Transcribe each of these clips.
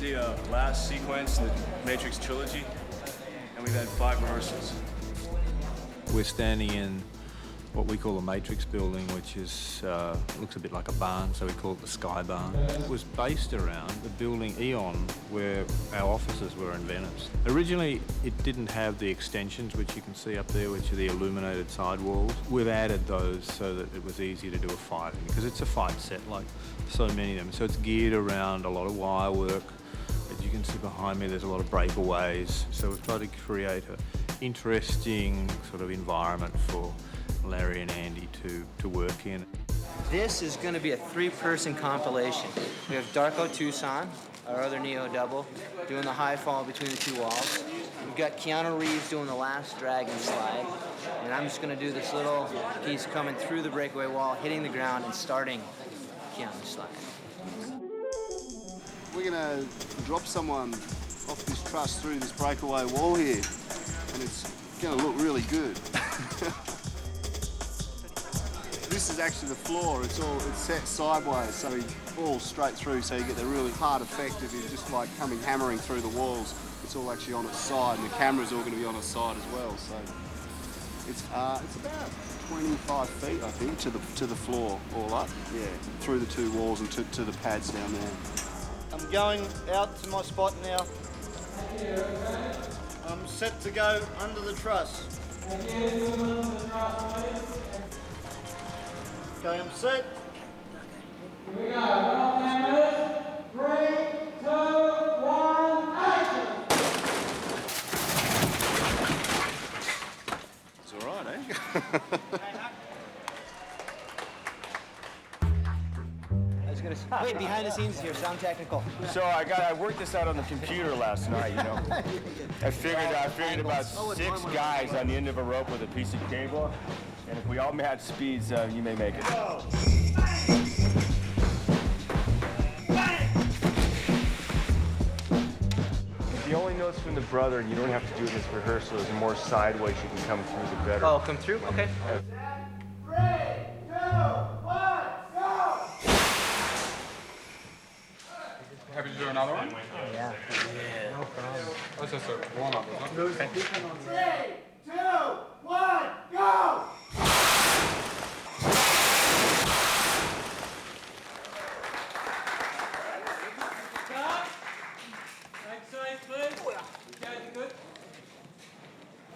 the last sequence in the Matrix trilogy, and we've had 5 rehearsals. We're standing in what we call the Matrix building, which is looks a bit like a barn, so we call it the Sky Barn. It was based around the building Eon, where our offices were in Venice. Originally, it didn't have the extensions, which you can see up there, which are the illuminated side walls. We've added those so that it was easy to do a fight, because it's a fight set like so many of them. So it's geared around a lot of wire work. As you can see behind me, there's a lot of breakaways. So we've tried to create an interesting sort of environment for Larry and Andy to work in. This is going to be a 3-person compilation. We have Darko Tucson, our other Neo double, doing the high fall between the 2 walls. We've got Keanu Reeves doing the last dragon slide. And I'm just going to do this little piece coming through the breakaway wall, hitting the ground, and starting Keanu's slide. We're going to drop someone off this truss through this breakaway wall here, and it's going to look really good. This is actually the floor. It's set sideways, so it falls straight through, so you get the really hard effect of it just like hammering through the walls. It's all actually on its side, and the camera's all going to be on its side as well. So it's about 25 feet, I think, to the floor all up. Yeah, through the 2 walls and to the pads down there. I'm going out to my spot now. I'm set to go under the truss. Okay, I'm set. Here we go. 3, 2, 1, action! It's all right, eh? Wait, behind the scenes here, sound technical. So I worked this out on the computer last night, you know. I figured about 6 guys on the end of a rope with a piece of cable, and if we all match speeds, you may make it. The only notes from the brother, and you don't have to do it in this rehearsal, is the more sideways you can come through, the better. Oh, come through? Okay. 3, 2, 1, go! Happy to do another one? Yeah. No problem. That's just a warm-up, isn't it? 3, 2, 1, go!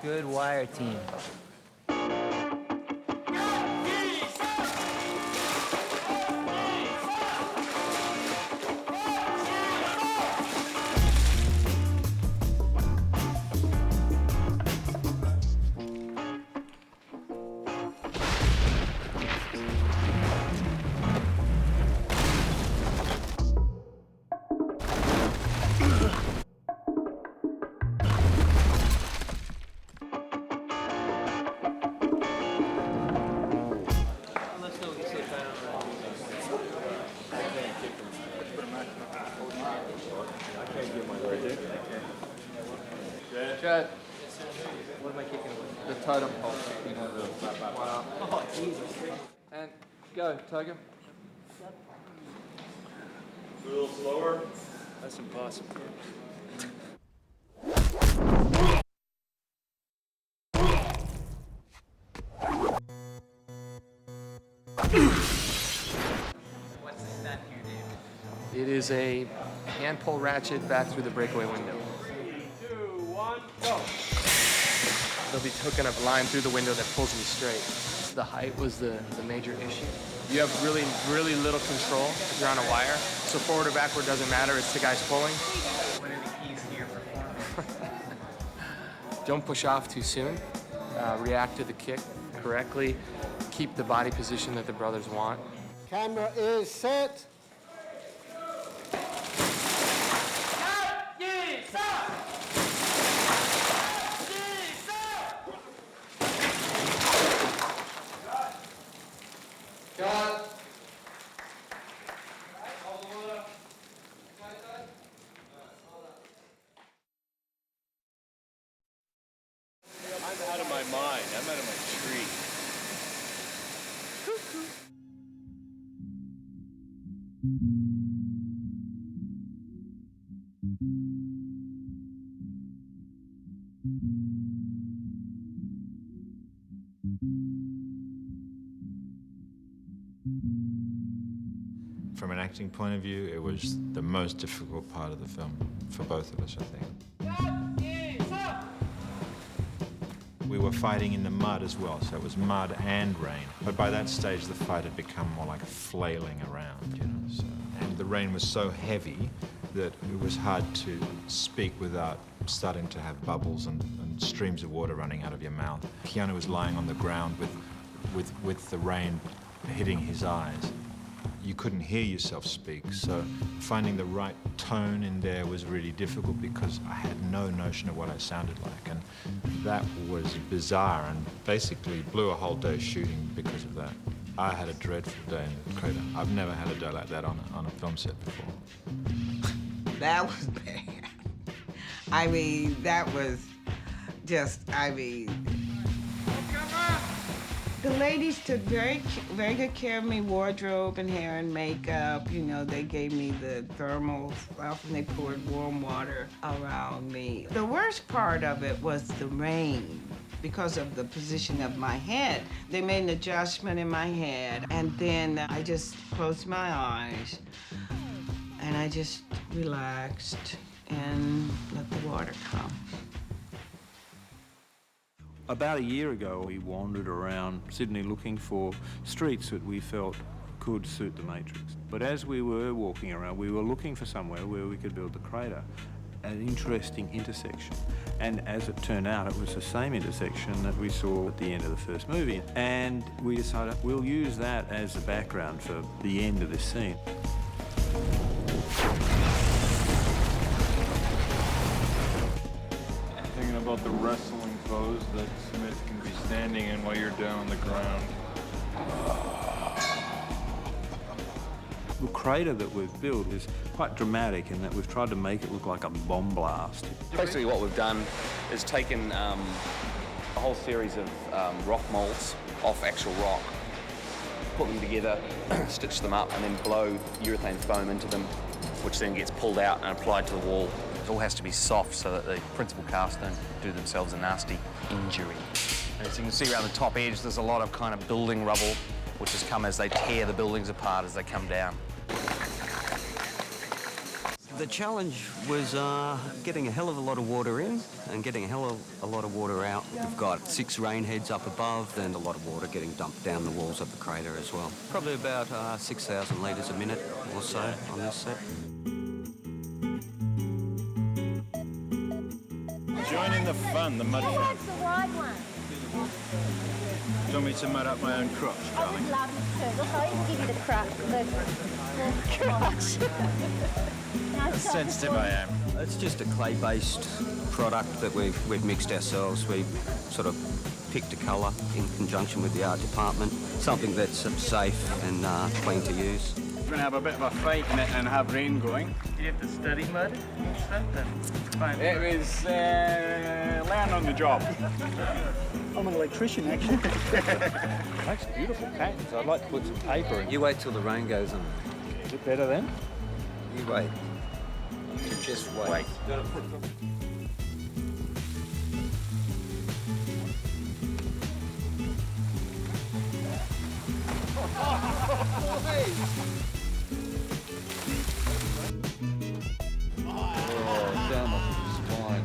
Good wire team. Chad, What am I kicking with? the totem pole. Wow. Oh, Jesus. And go, Tiger. A little slower. That's impossible. What's the stunt here, Dave? It is a hand pull ratchet back through the breakaway window. 3, 2, 1, go! They'll be hooking a line through the window that pulls me straight. The height was the major issue. You have really little control if you're on a wire. So forward or backward doesn't matter, it's the guys pulling. What are the keys to your performance? Don't push off too soon. React to the kick correctly. Keep the body position that the brothers want. Camera is set. I'm out of my mind. I'm out of my tree. acting point of view, it was the most difficult part of the film for both of us, I think. We were fighting in the mud as well, so it was mud and rain. But by that stage, the fight had become more like a flailing around, you know. So, and the rain was so heavy that it was hard to speak without starting to have bubbles and streams of water running out of your mouth. Keanu was lying on the ground with the rain hitting his eyes. You couldn't hear yourself speak, so finding the right tone in there was really difficult because I had no notion of what I sounded like, and that was bizarre and basically blew a whole day shooting because of that. I had a dreadful day in the crater. I've never had a day like that on a film set before. That was bad. I mean, that was just, I mean... The ladies took very good care of me, wardrobe and hair and makeup. You know, they gave me the thermal stuff and they poured warm water around me. The worst part of it was the rain because of the position of my head. They made an adjustment in my head and then I just closed my eyes and I just relaxed and let the water come. About a year ago, we wandered around Sydney looking for streets that we felt could suit the Matrix. But as we were walking around, we were looking for somewhere where we could build the crater, an interesting intersection. And as it turned out, it was the same intersection that we saw at the end of the first movie. And we decided we'll use that as the background for the end of this scene. Thinking about the wrestling pose that Smith can be standing in while you're down on the ground. The crater that we've built is quite dramatic in that we've tried to make it look like a bomb blast. Basically what we've done is taken a whole series of rock molds off actual rock, put them together, stitch them up, and then blow urethane foam into them, which then gets pulled out and applied to the wall. It all has to be soft so that the principal cast don't do themselves a nasty injury. And as you can see around the top edge, there's a lot of kind of building rubble, which has come as they tear the buildings apart as they come down. The challenge was getting a hell of a lot of water in and getting a hell of a lot of water out. We've got 6 rain heads up above and a lot of water getting dumped down the walls of the crater as well. Probably about 6,000 litres a minute or so on this set. Join in the fun, the mud fun. The wide one. Do you want me to mud up my own crotch, I darling? would love you to. Look, I'll even give you the crotch. How sensitive I am. It's just a clay-based product that we've mixed ourselves. We sort of picked a colour in conjunction with the art department, something that's safe and clean to use. We're going to have a bit of a fight in it and have rain going. You have to study mud and stuff then? Fine. It was learn on the job. I'm an electrician, actually. Makes beautiful patterns. I'd like to put some paper in. You wait till the rain goes on. Is it better then? You wait. You just wait. Oh, down the spine.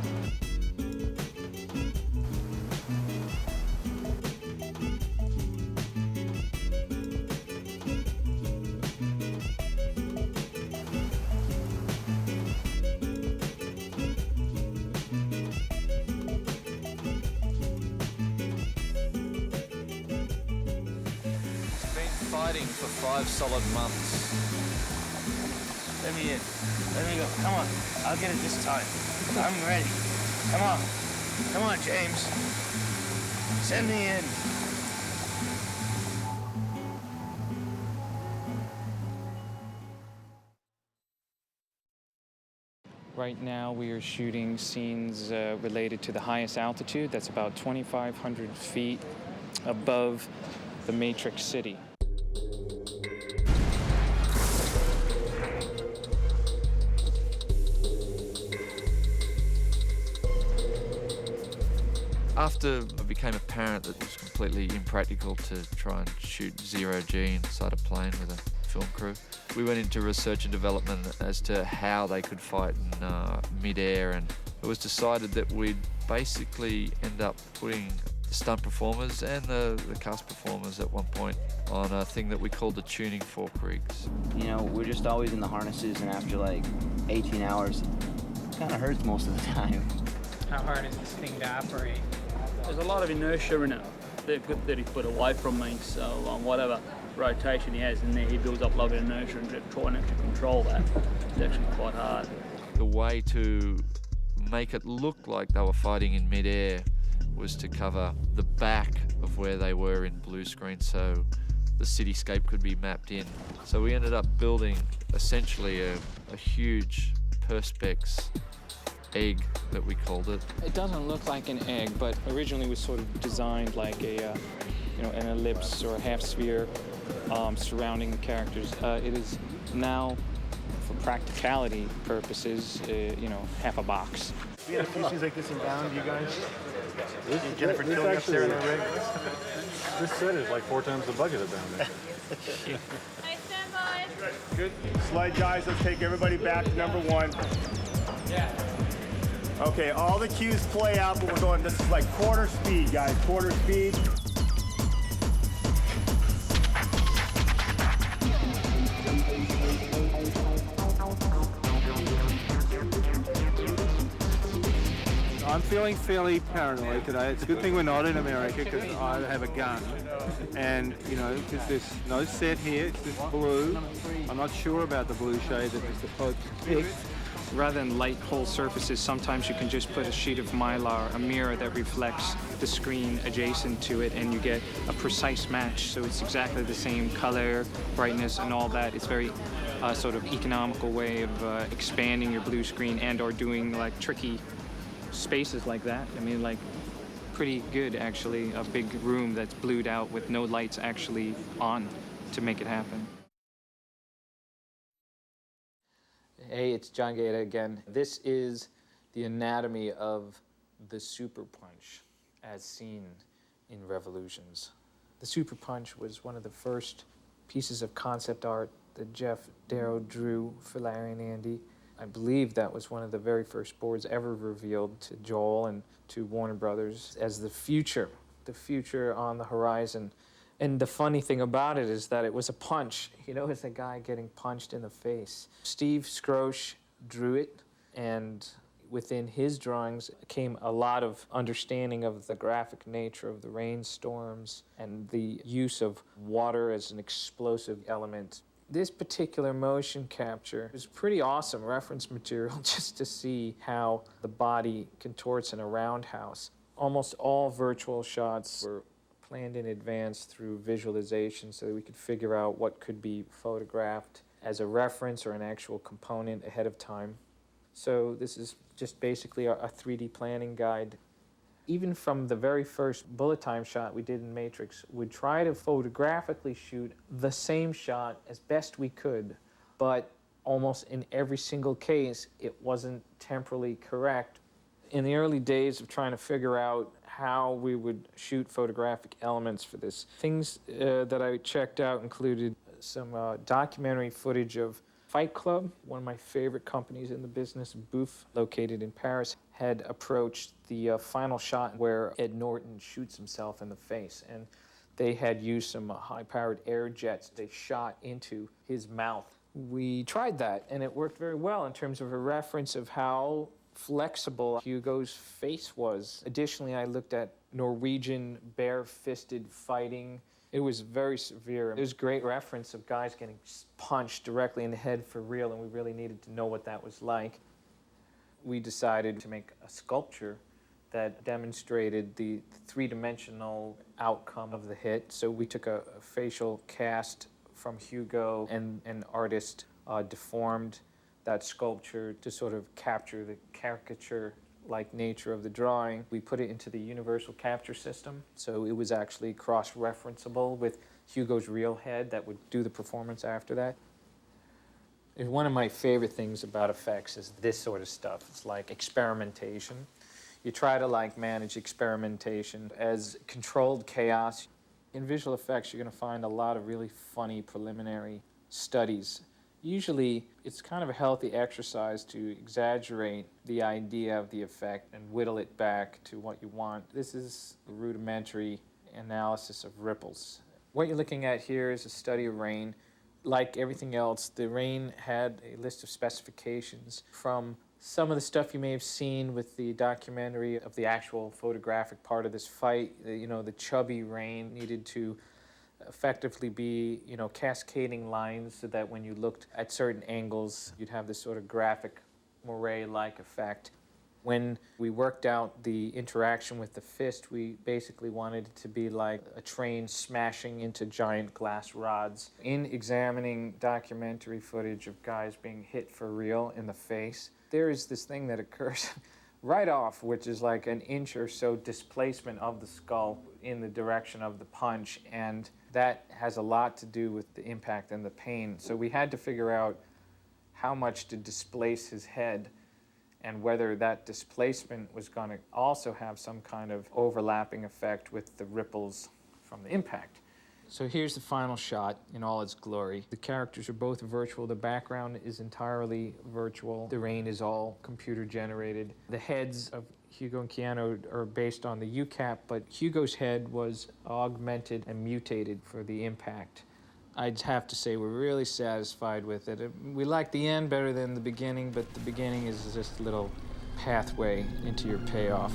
Fighting for 5 solid months. Let me in. Let me go. Come on. I'll get it this time. I'm ready. Come on. Come on, James. Send me in. Right now we are shooting scenes related to the highest altitude. That's about 2,500 feet above the Matrix City. After it became apparent that it was completely impractical to try and shoot zero G inside a plane with a film crew, We went into research and development as to how they could fight in mid-air, and it was decided that we'd basically end up putting the stunt performers and the cast performers at one point on a thing that we called the tuning fork rigs. You know, we're just always in the harnesses, and after like 18 hours, it kind of hurts most of the time. How hard is this thing to operate? There's a lot of inertia in it. They're good 30 foot away from me, so on whatever rotation he has in there, he builds up a lot of inertia, and trying to control that is actually quite hard. The way to make it look like they were fighting in mid-air was to cover the back of where they were in blue screen so the cityscape could be mapped in. So we ended up building essentially a huge perspex egg that we called it. It doesn't look like an egg, but originally was sort of designed like a, an ellipse or a half sphere surrounding the characters. It is now, for practicality purposes, half a box. We had a few scenes like this in Bound, you guys. Jennifer Tilly up there in the rig. This set is like 4 times the budget of Bound there. Hey, stand by. Good. Slide, guys. Let's take everybody back to number 1. Yeah. Okay, all the cues play out, but we're going, this is like quarter speed, guys, quarter speed. I'm feeling fairly paranoid today. It's a good thing we're not in America because I have a gun. And, because there's no set here, it's just blue. I'm not sure about the blue shade that Mr. Pope picked. Rather than light whole surfaces, sometimes you can just put a sheet of mylar, a mirror that reflects the screen adjacent to it, and you get a precise match. So it's exactly the same color, brightness, and all that. It's very sort of economical way of expanding your blue screen and or doing like tricky spaces like that. I mean, like pretty good actually, a big room that's blued out with no lights actually on to make it happen. Hey, it's John Gaeta again. This is the anatomy of the Super Punch as seen in Revolutions. The Super Punch was one of the first pieces of concept art that Jeff Darrow drew for Larry and Andy. I believe that was one of the very first boards ever revealed to Joel and to Warner Brothers as the future on the horizon. And the funny thing about it is that it was a punch. It's a guy getting punched in the face. Steve Scroche drew it, and within his drawings came a lot of understanding of the graphic nature of the rainstorms and the use of water as an explosive element. This particular motion capture is pretty awesome reference material just to see how the body contorts in a roundhouse. Almost all virtual shots were planned in advance through visualization so that we could figure out what could be photographed as a reference or an actual component ahead of time. So this is just basically a 3D planning guide. Even from the very first bullet time shot we did in Matrix, we'd try to photographically shoot the same shot as best we could, but almost in every single case, it wasn't temporally correct. In the early days of trying to figure out how we would shoot photographic elements for this, things that I checked out included some documentary footage of Fight Club, one of my favorite companies in the business, Booth, located in Paris, had approached the final shot where Ed Norton shoots himself in the face. And they had used some high-powered air jets they shot into his mouth. We tried that, and it worked very well in terms of a reference of how flexible Hugo's face was. Additionally, I looked at Norwegian bare-fisted fighting. It was very severe. It was a great reference of guys getting punched directly in the head for real, and we really needed to know what that was like. We decided to make a sculpture that demonstrated the three-dimensional outcome of the hit. So we took a facial cast from Hugo, and an artist deformed that sculpture to sort of capture the caricature-like nature of the drawing. We put it into the universal capture system, so it was actually cross-referenceable with Hugo's real head that would do the performance after that. And one of my favorite things about effects is this sort of stuff. It's like experimentation. You try to manage experimentation as controlled chaos. In visual effects, you're going to find a lot of really funny preliminary studies Usually, it's kind of a healthy exercise to exaggerate the idea of the effect and whittle it back to what you want. This is a rudimentary analysis of ripples. What you're looking at here is a study of rain. Like everything else, the rain had a list of specifications from some of the stuff you may have seen with the documentary of the actual photographic part of this fight. You know, the chubby rain needed to effectively be, you know, cascading lines so that when you looked at certain angles, you'd have this sort of graphic moire-like effect. When we worked out the interaction with the fist, we basically wanted it to be like a train smashing into giant glass rods. In examining documentary footage of guys being hit for real in the face, there is this thing that occurs right off, which is like an inch or so displacement of the skull in the direction of the punch, and that has a lot to do with the impact and the pain. So we had to figure out how much to displace his head and whether that displacement was going to also have some kind of overlapping effect with the ripples from the impact. So here's the final shot in all its glory. The characters are both virtual. The background is entirely virtual. The rain is all computer generated. The heads of Hugo and Keanu are based on the UCAP, but Hugo's head was augmented and mutated for the impact. I'd have to say we're really satisfied with it. We like the end better than the beginning, but the beginning is just a little pathway into your payoff.